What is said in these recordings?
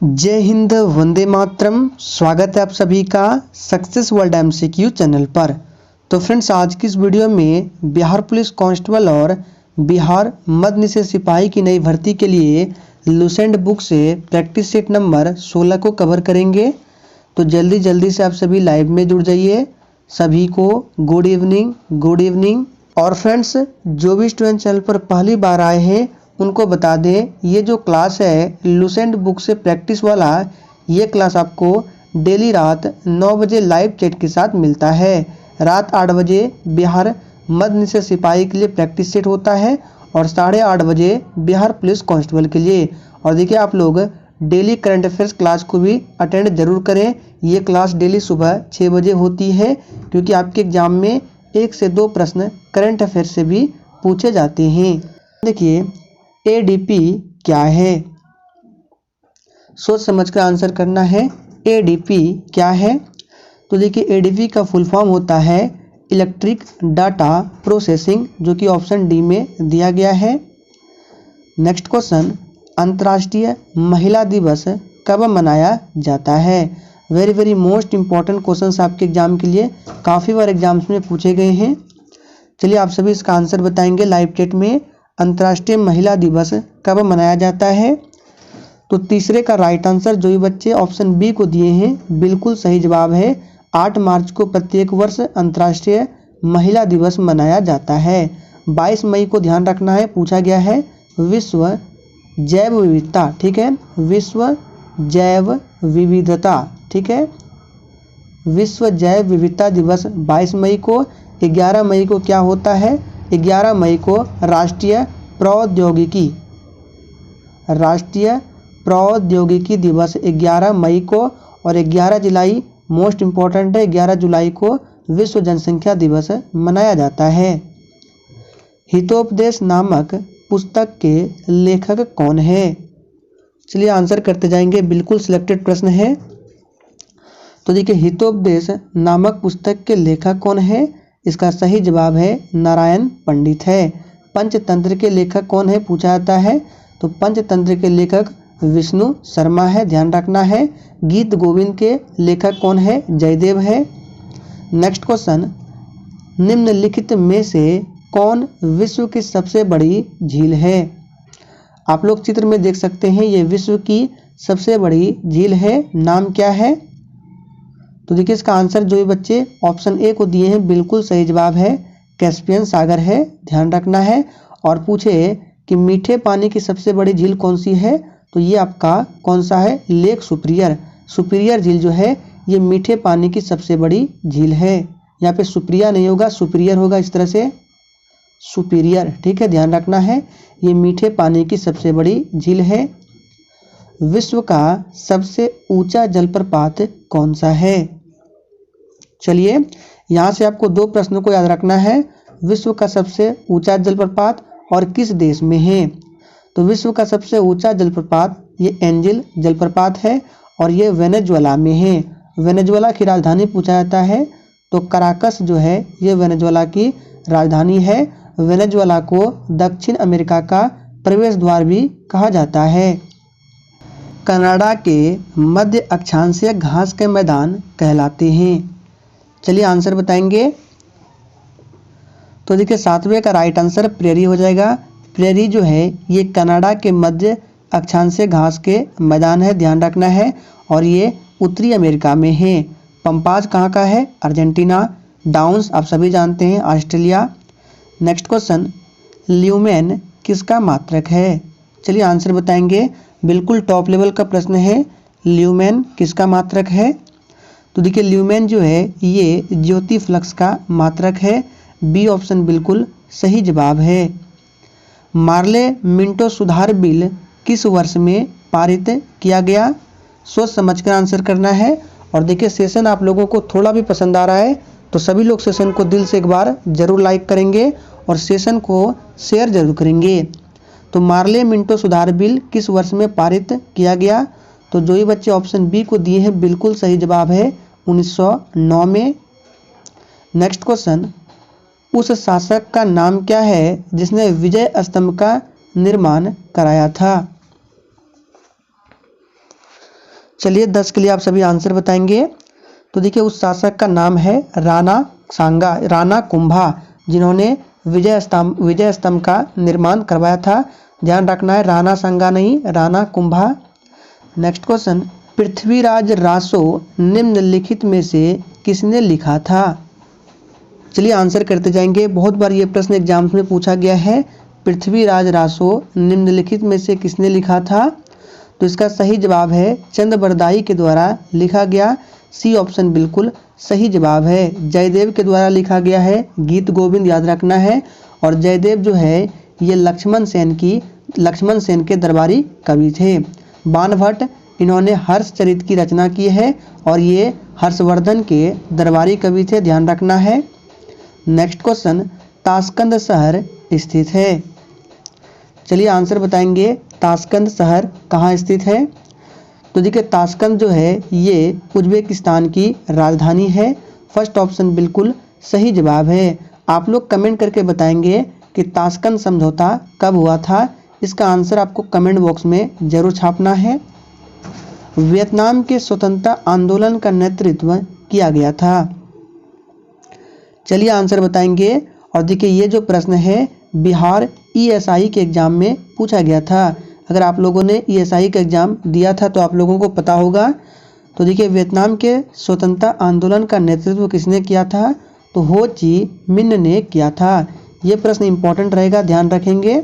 जय हिंद, वंदे मातरम। स्वागत है आप सभी का सक्सेस वर्ल्ड एमसीक्यू चैनल पर। तो फ्रेंड्स, आज की इस वीडियो में बिहार पुलिस कांस्टेबल और बिहार मध्य निषेध सिपाही की नई भर्ती के लिए लुसेंट बुक से प्रैक्टिस सेट नंबर 16 को कवर करेंगे। तो जल्दी से आप सभी लाइव में जुड़ जाइए। सभी को गुड इवनिंग। और फ्रेंड्स, जो भी स्टूडेंट चैनल पर पहली बार आए हैं उनको बता दें, ये जो क्लास है लुसेंट बुक से प्रैक्टिस वाला, ये क्लास आपको डेली रात 9 बजे लाइव चैट के साथ मिलता है। रात 8 बजे बिहार मध्य निषेध सिपाही के लिए प्रैक्टिस सेट होता है और 8:30 बजे बिहार पुलिस कांस्टेबल के लिए। और देखिए, आप लोग डेली करंट अफेयर्स क्लास को भी अटेंड जरूर करें। ये क्लास डेली सुबह 6 बजे होती है, क्योंकि आपके एग्जाम में 1 से 2 प्रश्न करंट अफेयर से भी पूछे जाते हैं। देखिए, एडीपी क्या है, सोच समझ कर आंसर करना है। एडीपी क्या है? तो देखिए, एडीपी का फुल फॉर्म होता है इलेक्ट्रिक डाटा प्रोसेसिंग, जो कि ऑप्शन डी में दिया गया है। नेक्स्ट क्वेश्चन, अंतर्राष्ट्रीय महिला दिवस कब मनाया जाता है? वेरी मोस्ट इंपॉर्टेंट क्वेश्चंस आपके एग्जाम के लिए काफ़ी बार एग्जाम्स में पूछे गए हैं। चलिए, आप सभी इसका आंसर बताएंगे लाइव चैट में। अंतर्राष्ट्रीय महिला दिवस कब मनाया जाता है? तो तीसरे का राइट आंसर जो भी बच्चे ऑप्शन बी को दिए हैं, बिल्कुल सही जवाब है। 8 मार्च को प्रत्येक वर्ष अंतर्राष्ट्रीय महिला दिवस मनाया जाता है। 22 मई को ध्यान रखना है, पूछा गया है विश्व जैव विविधता, ठीक है, विश्व जैव विविधता, ठीक है, विश्व जैव विविधता दिवस 22 मई को। 11 मई को क्या होता है? 11 मई को राष्ट्रीय प्रौद्योगिकी दिवस 11 मई को। और 11 जुलाई मोस्ट इम्पॉर्टेंट है, 11 जुलाई को विश्व जनसंख्या दिवस मनाया जाता है। हितोपदेश नामक पुस्तक के लेखक कौन है? चलिए आंसर करते जाएंगे, बिल्कुल सिलेक्टेड प्रश्न है। तो देखिए, हितोपदेश नामक पुस्तक के लेखक कौन है? इसका सही जवाब है नारायण पंडित है। पंचतंत्र के लेखक कौन है, पूछा जाता है। तो पंचतंत्र के लेखक विष्णु शर्मा है, ध्यान रखना है। गीत गोविंद के लेखक कौन है? जयदेव है। नेक्स्ट क्वेश्चन, निम्नलिखित में से कौन विश्व की सबसे बड़ी झील है? आप लोग चित्र में देख सकते हैं, ये विश्व की सबसे बड़ी झील है, नाम क्या है? तो देखिए, इसका आंसर जो भी बच्चे ऑप्शन ए को दिए हैं, बिल्कुल सही जवाब है कैस्पियन सागर है, ध्यान रखना है। और पूछे कि मीठे पानी की सबसे बड़ी झील कौन सी है, तो ये आपका कौन सा है? लेक सुपीरियर झील जो है ये मीठे पानी की सबसे बड़ी झील है। यहाँ पे सुप्रिया नहीं होगा, सुपीरियर होगा, इस तरह से सुपीरियर, ठीक है, ध्यान रखना है। ये मीठे पानी की सबसे बड़ी झील है। विश्व का सबसे ऊंचा जलप्रपात कौन सा है? चलिए, यहाँ से आपको 2 प्रश्नों को याद रखना है। विश्व का सबसे ऊंचा जलप्रपात और किस देश में है? तो विश्व का सबसे ऊंचा जलप्रपात ये एंजिल जलप्रपात है और ये वेनेजुएला में है। वेनेजुएला की राजधानी पूछा जाता है, तो कराकस जो है ये वेनेजुएला की राजधानी है। वेनेजुएला को दक्षिण अमेरिका का प्रवेश द्वार भी कहा जाता है। कनाडा के मध्य अक्षांशीय घास के मैदान कहलाते हैं। चलिए आंसर बताएंगे। तो देखिए, 7वें का राइट आंसर प्रेरी हो जाएगा। प्रेरी जो है ये कनाडा के मध्य अक्षांशीय घास के मैदान है, ध्यान रखना है, और ये उत्तरी अमेरिका में है। पंपाज कहाँ का है? अर्जेंटीना। डाउन्स आप सभी जानते हैं, ऑस्ट्रेलिया। नेक्स्ट क्वेश्चन, ल्यूमेन किसका मात्रक है? चलिए आंसर बताएंगे, बिल्कुल टॉप लेवल का प्रश्न है। ल्यूमेन किसका मात्रक है? तो देखिए, ल्यूमेन जो है ये ज्योति फ्लक्स का मात्रक है। बी ऑप्शन बिल्कुल सही जवाब है। मार्ले मिंटो सुधार बिल किस वर्ष में पारित किया गया? सोच समझकर आंसर करना है। और देखिए, सेशन आप लोगों को थोड़ा भी पसंद आ रहा है तो सभी लोग सेशन को दिल से एक बार जरूर लाइक करेंगे और सेशन को शेयर जरूर करेंगे। तो मार्ले मिंटो सुधार बिल किस वर्ष में पारित किया गया? तो जो ही बच्चे ऑप्शन बी को दिए हैं, बिल्कुल सही जवाब है 1909 में। नेक्स्ट क्वेश्चन, उस शासक का नाम क्या है जिसने विजय स्तंभ का निर्माण कराया था? चलिए 10 के लिए आप सभी आंसर बताएंगे। तो देखिए उस शासक का नाम है राणा कुंभा, जिन्होंने विजय स्तंभ का निर्माण करवाया था। ध्यान रखना है राणा सांगा नहीं, राणा कुंभा। नेक्स्ट क्वेश्चन, पृथ्वीराज रासो निम्नलिखित में से किसने लिखा था? चलिए आंसर करते जाएंगे। बहुत बार ये प्रश्न एग्जाम्स में पूछा गया है, पृथ्वीराज रासो निम्नलिखित में से किसने लिखा था? तो इसका सही जवाब है चंद्रबरदाई के द्वारा लिखा गया। सी ऑप्शन बिल्कुल सही जवाब है। जयदेव के द्वारा लिखा गया है, गीत गोविंद याद रखना है। और जयदेव जो है ये लक्ष्मण सेन के दरबारी कवि थे। बाणभट्ट, इन्होंने हर्षचरित की रचना की है और ये हर्षवर्धन के दरबारी कवि थे, ध्यान रखना है। नेक्स्ट क्वेश्चन, ताशकंद शहर स्थित है। चलिए आंसर बताएंगे, ताशकंद शहर कहाँ स्थित है? तो देखिए ताशकंद जो है ये उज्बेकिस्तान की राजधानी है। फर्स्ट ऑप्शन बिल्कुल सही जवाब है। आप लोग कमेंट करके बताएंगे कि ताशकंद समझौता कब हुआ था। इसका आंसर आपको कमेंट बॉक्स में जरूर छापना है। वियतनाम के स्वतंत्रता आंदोलन का नेतृत्व किया गया था। चलिए आंसर बताएंगे। और देखिए ये जो प्रश्न है बिहार ESI के एग्जाम में पूछा गया था। अगर आप लोगों ने ESI का एग्जाम दिया था तो आप लोगों को पता होगा। तो देखिए वियतनाम के स्वतंत्रता आंदोलन का नेतृत्व किसने किया था? तो हो ची मिन्ह ने किया था। ये प्रश्न इंपॉर्टेंट रहेगा, ध्यान रखेंगे।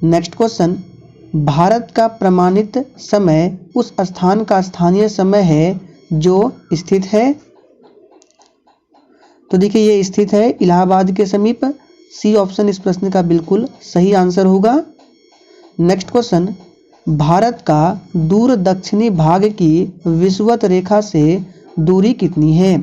नेक्स्ट क्वेश्चन, भारत का प्रमाणित समय उस स्थान का स्थानीय समय है जो स्थित है। तो देखिए ये स्थित है इलाहाबाद के समीप। सी ऑप्शन इस प्रश्न का बिल्कुल सही आंसर होगा। नेक्स्ट क्वेश्चन, भारत का दूर दक्षिणी भाग की विषुवत रेखा से दूरी कितनी है?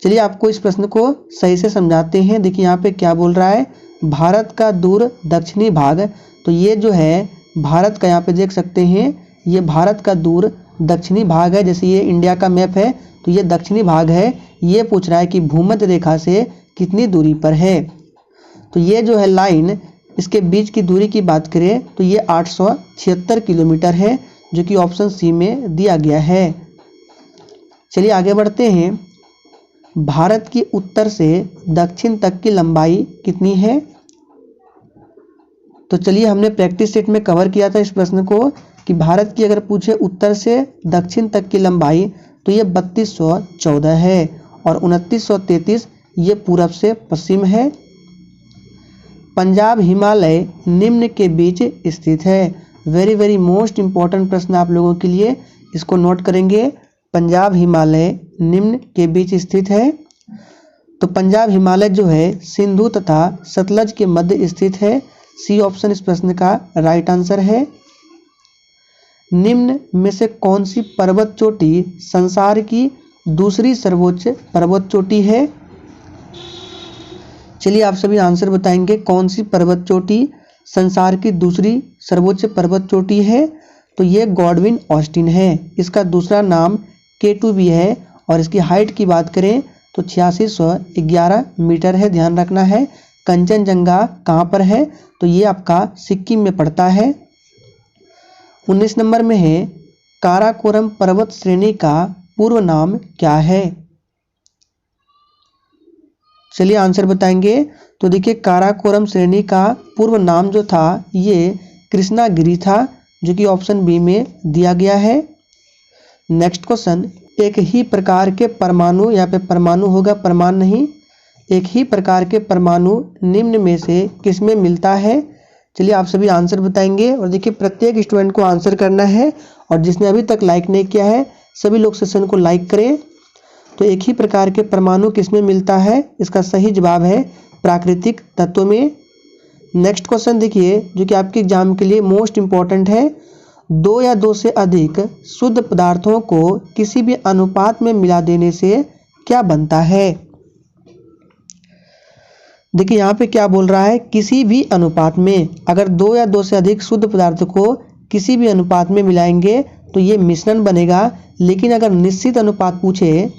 चलिए आपको इस प्रश्न को सही से समझाते हैं। देखिए यहाँ पे क्या बोल रहा है, भारत का दूर दक्षिणी भाग। तो ये जो है भारत का, यहाँ पे देख सकते हैं ये भारत का दूर दक्षिणी भाग है। जैसे ये इंडिया का मैप है तो ये दक्षिणी भाग है। ये पूछ रहा है कि भूमध्य रेखा से कितनी दूरी पर है। तो ये जो है लाइन, इसके बीच की दूरी की बात करें तो ये 876 किलोमीटर है, जो कि ऑप्शन सी में दिया गया है। चलिए आगे बढ़ते हैं। भारत की उत्तर से दक्षिण तक की लंबाई कितनी है? तो चलिए हमने प्रैक्टिस सेट में कवर किया था इस प्रश्न को कि भारत की अगर पूछे उत्तर से दक्षिण तक की लंबाई तो ये 3214 है और 2933 ये पूरब से पश्चिम है। पंजाब हिमालय निम्न के बीच स्थित है। वेरी वेरी मोस्ट इंपॉर्टेंट प्रश्न आप लोगों के लिए, इसको नोट करेंगे। पंजाब हिमालय निम्न के बीच स्थित है। तो पंजाब हिमालय जो है सिंधु तथा सतलज के मध्य स्थित है। सी ऑप्शन इस प्रश्न का राइट आंसर है। निम्न में से कौन सी पर्वत चोटी संसार की दूसरी सर्वोच्च पर्वत चोटी है? चलिए आप सभी आंसर बताएंगे, कौन सी पर्वत चोटी संसार की दूसरी सर्वोच्च पर्वत चोटी है? तो ये गॉडविन ऑस्टिन है। इसका दूसरा नाम K2B है और इसकी हाइट की बात करें तो 8611 मीटर है, ध्यान रखना है। कंचनजंगा कहाँ पर है? तो ये आपका सिक्किम में पड़ता है। 19 नंबर में है, काराकोरम पर्वत श्रेणी का पूर्व नाम क्या है? चलिए आंसर बताएंगे। तो देखिए काराकोरम श्रेणी का पूर्व नाम जो था ये कृष्णागिरी था, जो कि ऑप्शन बी में दिया गया है। नेक्स्ट क्वेश्चन, एक ही प्रकार के परमाणु, यहाँ पे परमाणु होगा परमाणु नहीं, एक ही प्रकार के परमाणु निम्न में से किसमें मिलता है? चलिए आप सभी आंसर बताएंगे और देखिए प्रत्येक स्टूडेंट को आंसर करना है और जिसने अभी तक लाइक नहीं किया है सभी लोग सेशन को लाइक करें। तो एक ही प्रकार के परमाणु किसमें मिलता है? इसका सही जवाब है प्राकृतिक तत्वों में। नेक्स्ट क्वेश्चन देखिए, जो कि आपके एग्जाम के लिए मोस्ट इंपॉर्टेंट है। 2 या 2 से अधिक शुद्ध पदार्थों को किसी भी अनुपात में मिला देने से क्या बनता है? देखिए यहाँ पे क्या बोल रहा है, किसी भी अनुपात में। अगर 2 या 2 से अधिक शुद्ध पदार्थ को किसी भी अनुपात में मिलाएंगे तो ये मिश्रण बनेगा। लेकिन अगर निश्चित अनुपात पूछे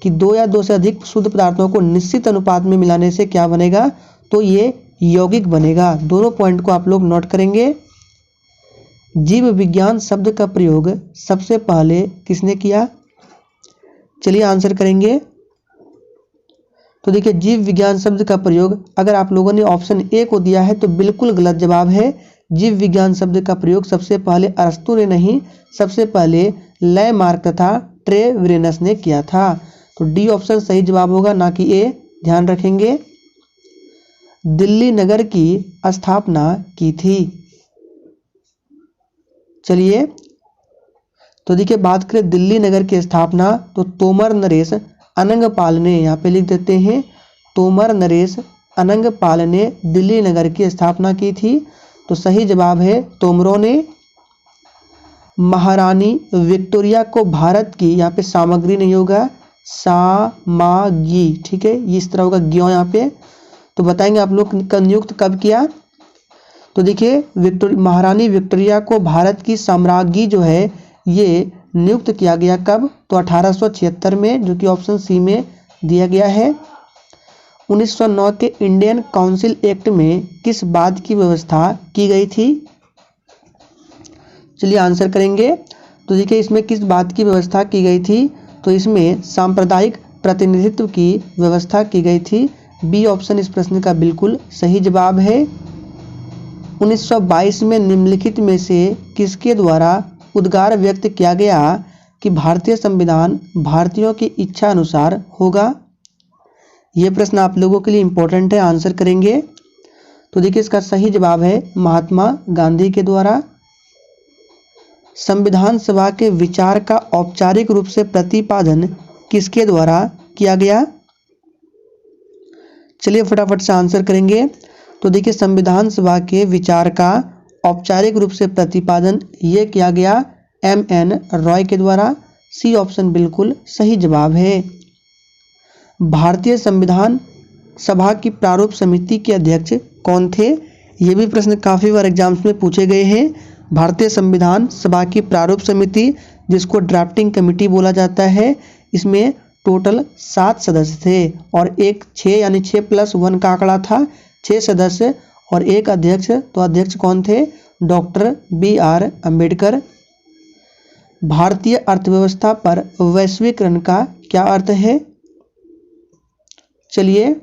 कि 2 या 2 से अधिक शुद्ध पदार्थों को निश्चित अनुपात में मिलाने से क्या बनेगा, तो ये यौगिक बनेगा। दोनों पॉइंट को आप लोग नोट करेंगे। जीव विज्ञान शब्द का प्रयोग सबसे पहले किसने किया? चलिए आंसर करेंगे। तो देखिए जीव विज्ञान शब्द का प्रयोग अगर आप लोगों ने ऑप्शन ए को दिया है तो बिल्कुल गलत जवाब है। जीव विज्ञान शब्द का प्रयोग सबसे पहले अरस्तु ने नहीं, सबसे पहले लैमार्क तथा ट्रेविरेनस ने किया था। तो डी ऑप्शन सही जवाब होगा, ना कि ए। ध्यान रखेंगे। दिल्ली नगर की स्थापना की थी। चलिए तो देखिए बात करें दिल्ली नगर की स्थापना तो तोमर नरेश अनंगपाल ने, यहाँ पे लिख देते हैं तोमर नरेश अनंगपाल ने दिल्ली नगर की स्थापना की थी। तो सही जवाब है तोमरों ने। महारानी विक्टोरिया को भारत की, यहाँ पे सामग्री नहीं होगा, सामागी, ठीक है, इस तरह होगा ग्यों यहाँ पे। तो बताएंगे आप लोग का नियुक्त कब किया? तो देखिए महारानी विक्टोरिया को भारत की साम्राज्ञी जो है ये नियुक्त किया गया कब? तो 1876 में, जो कि ऑप्शन सी में दिया गया है। 1909 के इंडियन काउंसिल एक्ट में किस बात की व्यवस्था की गई थी? चलिए आंसर करेंगे। तो देखिए इसमें किस बात की व्यवस्था की गई थी? तो इसमें सांप्रदायिक प्रतिनिधित्व की व्यवस्था की गई थी। बी ऑप्शन इस प्रश्न का बिल्कुल सही जवाब है। 1922 में निम्नलिखित में से किसके द्वारा उद्गार व्यक्त किया गया कि भारतीय संविधान भारतीयों की इच्छा अनुसार होगा? यह प्रश्न आप लोगों के लिए इंपॉर्टेंट है, आंसर करेंगे। तो देखिए इसका सही जवाब है महात्मा गांधी के द्वारा। संविधान सभा के विचार का औपचारिक रूप से प्रतिपादन किसके द्वारा किया गया? चलिए फटाफट से आंसर करेंगे। तो देखिए संविधान सभा के विचार का औपचारिक रूप से प्रतिपादन ये किया गया M.N. रॉय के द्वारा। सी ऑप्शन बिल्कुल सही जवाब है। भारतीय संविधान सभा की प्रारूप समिति के अध्यक्ष कौन थे? ये भी प्रश्न काफ़ी बार एग्जाम्स में पूछे गए हैं। भारतीय संविधान सभा की प्रारूप समिति, जिसको ड्राफ्टिंग कमेटी बोला जाता है, इसमें टोटल 7 सदस्य थे और एक 6 यानी 6+1 का आंकड़ा था, 6 सदस्य और एक अध्यक्ष। तो अध्यक्ष कौन थे? Doctor B.R. अम्बेडकर। भारतीय अर्थव्यवस्था पर वैश्वीकरण का क्या अर्थ है? चलिए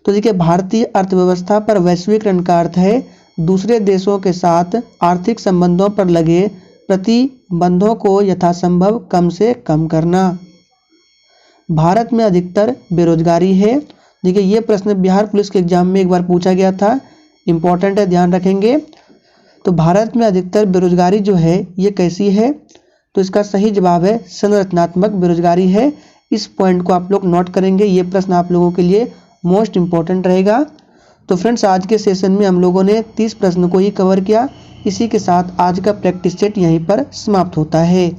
तो देखिए भारतीय अर्थव्यवस्था पर वैश्वीकरण का अर्थ है दूसरे देशों के साथ आर्थिक संबंधों पर लगे प्रतिबंधों को यथासंभव कम से कम करना। भारत में अधिकतर बेरोजगारी है। देखिए ये प्रश्न बिहार पुलिस के एग्जाम में एक बार पूछा गया था, इंपॉर्टेंट है, ध्यान रखेंगे। तो भारत में अधिकतर बेरोजगारी जो है ये कैसी है? तो इसका सही जवाब है संरचनात्मक बेरोजगारी है। इस पॉइंट को आप लोग नोट करेंगे, ये प्रश्न आप लोगों के लिए मोस्ट इंपॉर्टेंट रहेगा। तो फ्रेंड्स आज के सेशन में हम लोगों ने 30 प्रश्न को ही कवर किया। इसी के साथ आज का प्रैक्टिस सेट यहीं पर समाप्त होता है।